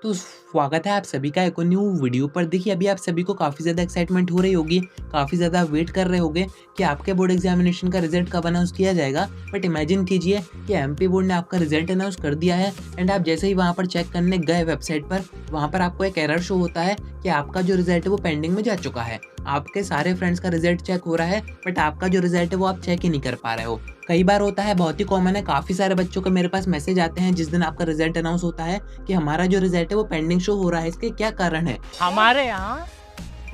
तो स्वागत है आप सभी का एक और न्यू वीडियो पर। देखिए अभी आप सभी को काफ़ी ज़्यादा एक्साइटमेंट हो रही होगी, काफ़ी ज़्यादा वेट कर रहे होंगे कि आपके बोर्ड एग्जामिनेशन का रिजल्ट कब अनाउंस किया जाएगा। बट इमेजिन कीजिए कि एमपी बोर्ड ने आपका रिजल्ट अनाउंस कर दिया है एंड आप जैसे ही वहाँ पर चेक करने गए वेबसाइट पर, वहाँ पर आपको एक एरर शो होता है कि आपका जो रिजल्ट है वो पेंडिंग में जा चुका है। आपके सारे फ्रेंड्स का रिजल्ट चेक हो रहा है बट आपका जो रिजल्ट है वो आप चेक ही नहीं कर पा रहे हो। कई बार होता है, बहुत ही कॉमन है, काफ़ी सारे बच्चों के मेरे पास मैसेज आते हैं जिस दिन आपका रिजल्ट अनाउंस होता है कि हमारा जो रिजल्ट है वो पेंडिंग शो हो रहा है, इसके क्या कारण है। हमारे यहाँ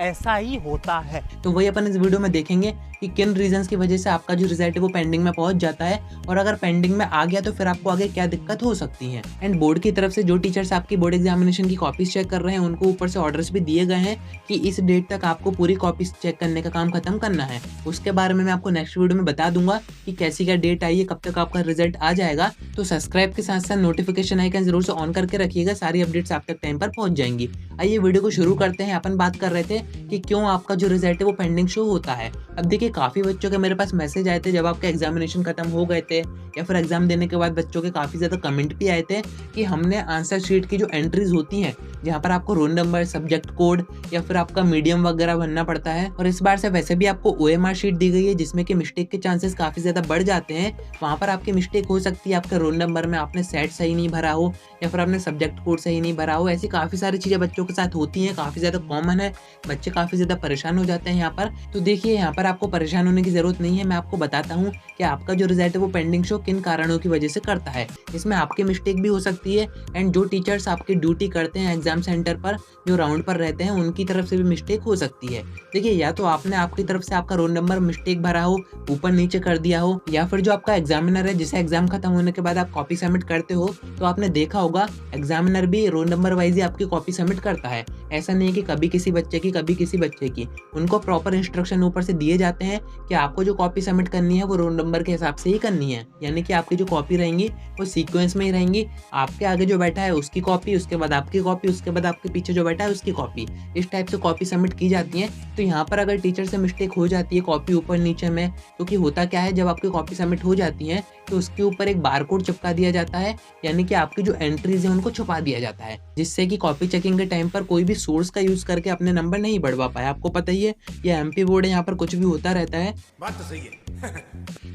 ऐसा ही होता है। तो वही अपन इस वीडियो में देखेंगे कि किन रीजंस की वजह से आपका जो रिजल्ट है वो पेंडिंग में पहुंच जाता है, और अगर पेंडिंग में आ गया तो फिर आपको आगे क्या दिक्कत हो सकती है। एंड बोर्ड की तरफ से जो टीचर्स आपकी बोर्ड एग्जामिनेशन की कॉपीज चेक कर रहे हैं उनको ऊपर से ऑर्डर्स भी दिए गए हैं कि इस डेट तक आपको पूरी कॉपीज चेक करने का काम खत्म करना है। उसके बारे में मैं आपको नेक्स्ट वीडियो में बता दूंगा कि कैसी क्या डेट आई है, कब तक आपका रिजल्ट आ जाएगा। तो सब्सक्राइब के साथ साथ नोटिफिकेशन आइकन जरूर से ऑन करके रखिएगा, सारी अपडेट्स आप तक टाइम पर पहुंच जाएंगी। आइए वीडियो को शुरू करते हैं। अपन बात कर रहे थे कि क्यों आपका जो रिजल्ट है वो पेंडिंग शो होता है। अब देखिए काफ़ी बच्चों के मेरे पास मैसेज आए थे जब आपके एग्जामिनेशन खत्म हो गए थे, या फिर एग्जाम देने के बाद बच्चों के काफ़ी ज़्यादा कमेंट भी आए थे कि हमने आंसर शीट की जो एंट्रीज होती हैं जहाँ पर आपको रोल नंबर, सब्जेक्ट कोड या फिर आपका मीडियम वगैरह भरना पड़ता है, और इस बार से वैसे भी आपको ओएमआर शीट दी गई है जिसमें कि मिस्टेक के चांसेस काफ़ी ज़्यादा बढ़ जाते हैं। वहाँ पर आपकी मिस्टेक हो सकती है, आपके रोल नंबर में आपने सेट सही नहीं भरा हो या फिर आपने सब्जेक्ट कोड सही नहीं भरा हो। ऐसी काफ़ी सारी चीज़ें बच्चों के साथ होती हैं, काफ़ी ज़्यादा कॉमन है, बच्चे काफ़ी ज़्यादा परेशान हो जाते हैं यहाँ पर। तो देखिए यहाँ पर आपको परेशान होने की ज़रूरत नहीं है, मैं आपको बताता हूँ कि आपका जो रिजल्ट है वो पेंडिंग शो किन कारणों की वजह से करता है। इसमें आपकी मिस्टेक भी हो सकती है एंड जो टीचर्स आपकी ड्यूटी करते हैं एग्जाम सेंटर पर, जो राउंड पर रहते हैं, उनकी तरफ से भी मिस्टेक हो सकती है। देखिए या तो आपने आपकी तरफ से आपका रोल नंबर मिस्टेक भरा हो, ऊपर नीचे कर दिया हो, या फिर जो आपका एग्जामिनर है जिसे एग्जाम खत्म होने के बाद आप कॉपी सबमिट करते हो तो आपने देखा होगा एग्जामिनर भी रोल नंबर वाइज ही आपकी कॉपी सबमिट करता है। ऐसा नहीं है कि कभी किसी बच्चे की कभी किसी बच्चे की, उनको प्रॉपर इंस्ट्रक्शन ऊपर से दिए जाते हैं कि आपको जो कॉपी सबमिट करनी है वो रोल नंबर के हिसाब से ही करनी है। यानी कि आपकी जो कॉपी रहेंगी वो सीक्वेंस में ही रहेंगी, आपके आगे जो बैठा है उसकी कॉपी, उसके बाद आपकी कॉपी, उसके बाद आपके पीछे जो बैठा है उसकी कॉपी, इस टाइप से कॉपी सबमिट की जाती है। तो यहाँ पर अगर टीचर से मिस्टेक हो जाती है कॉपी ऊपर नीचे में, क्योंकि होता क्या है, जब आपकी कॉपी सबमिट हो जाती है तो उसके ऊपर एक बारकोड चिपका दिया जाता है, यानी कि आपकी जो एंट्रीज है उनको छुपा दिया जाता है, जिससे कि कॉपी चेकिंग के टाइम पर कोई भी सोर्स का यूज करके अपने नंबर नहीं बढ़वा पाए। आपको पता ही है ये एमपी बोर्ड है, यहाँ पर कुछ भी होता रहता है। बात तो सही है।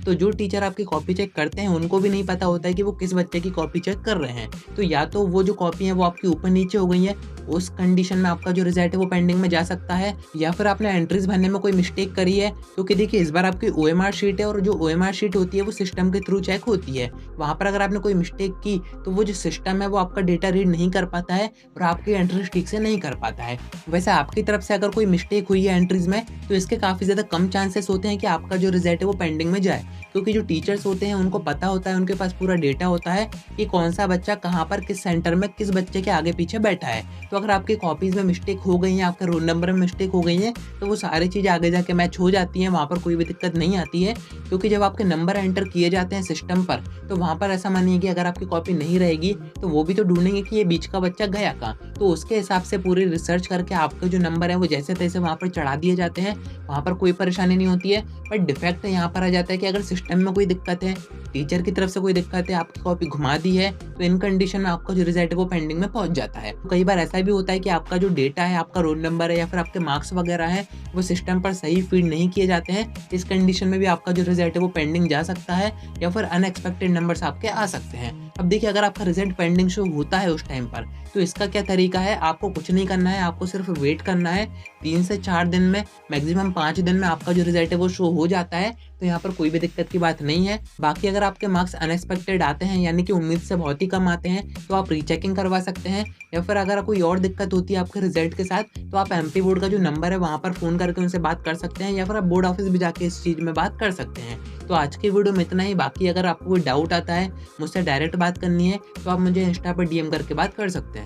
तो जो टीचर आपकी कॉपी चेक करते हैं उनको भी नहीं पता होता है कि वो किस बच्चे की कॉपी चेक कर रहे हैं। तो या तो वो जो कॉपी है वो आपकी ऊपर नीचे हो गई है, उस कंडीशन में आपका जो रिजल्ट है वो पेंडिंग में जा सकता है, या फिर आपने एंट्रीज भरने में कोई मिस्टेक करी है। क्योंकि देखिए इस बार आपकी ओएमआर शीट है और जो ओएमआर शीट होती है वो सिस्टम के थ्रू चेक होती है। वहाँ पर अगर आपने कोई मिस्टेक की तो वो जो सिस्टम है वो आपका डेटा रीड नहीं कर पाता है और आपकी एंट्रीज ठीक से नहीं कर पाता है। वैसे आपकी तरफ से अगर कोई मिस्टेक हुई है एंट्रीज में तो इसके काफ़ी ज़्यादा कम चांसेस होते हैं कि आपका जो रिजल्ट है वो पेंडिंग में जाए, क्योंकि जो टीचर्स होते हैं उनको पता होता है, उनके पास पूरा डेटा होता है कि कौन सा बच्चा कहाँ पर किस सेंटर में किस बच्चे के आगे पीछे बैठा है। तो अगर आपकी कॉपीज़ में मिस्टेक हो गई है, आपके रोल नंबर में मिस्टेक हो गई है, तो वो सारी चीज़ें आगे जाके मैच हो जाती हैं, वहाँ पर कोई भी दिक्कत नहीं आती है। क्योंकि जब आपके नंबर एंटर किए जाते हैं सिस्टम पर तो वहाँ पर ऐसा मानिए कि अगर आपकी कॉपी नहीं रहेगी तो वो भी तो ढूंढेंगे कि ये बीच का बच्चा गया कहाँ, तो उसके हिसाब से पूरी रिसर्च करके आपके जो नंबर है वो जैसे तैसे वहाँ पर चढ़ा दिए जाते हैं। वहाँ पर कोई परेशानी नहीं होती है। बट डिफेक्ट यहाँ पर आ जाता है कि अगर सिस्टम में कोई दिक्कत है, टीचर की तरफ से कोई दिक्कत है, आपकी कॉपी घुमा दी है, तो इन कंडीशन में आपका जो रिजल्ट है वो पेंडिंग में पहुंच जाता है। तो कई बार ऐसा भी होता है कि आपका जो डेटा है, आपका रोल नंबर है या फिर आपके मार्क्स वगैरह है वो सिस्टम पर सही फीड नहीं किए जाते हैं। इस कंडीशन में भी आपका जो रिजल्ट है वो पेंडिंग जा सकता है या फिर अनएक्सपेक्टेड नंबर्स आपके आ सकते हैं। अब देखिए अगर आपका रिजल्ट पेंडिंग शो होता है उस टाइम पर तो इसका क्या तरीका है, आपको कुछ नहीं करना है, आपको सिर्फ वेट करना है। 3 से 4 दिन में, मैक्सिमम 5 दिन में आपका जो रिजल्ट है वो शो हो जाता है। तो यहाँ पर कोई भी दिक्कत की बात नहीं है। बाकी अगर आपके मार्क्स अनएक्सपेक्टेड आते हैं, यानी कि उम्मीद से बहुत ही कम आते हैं, तो आप रीचेकिंग करवा सकते हैं, या फिर अगर कोई और दिक्कत होती है आपके रिजल्ट के साथ तो आप एमपी बोर्ड का जो नंबर है वहाँ पर फ़ोन करके उनसे बात कर सकते हैं, या फिर आप बोर्ड ऑफिस भी जाके इस चीज़ में बात कर सकते हैं। तो आज की वीडियो में इतना ही। बाकी अगर आपको कोई डाउट आता है, मुझसे डायरेक्ट बात करनी है, तो आप मुझे इंस्टा पर डीएम करके बात कर सकते हैं।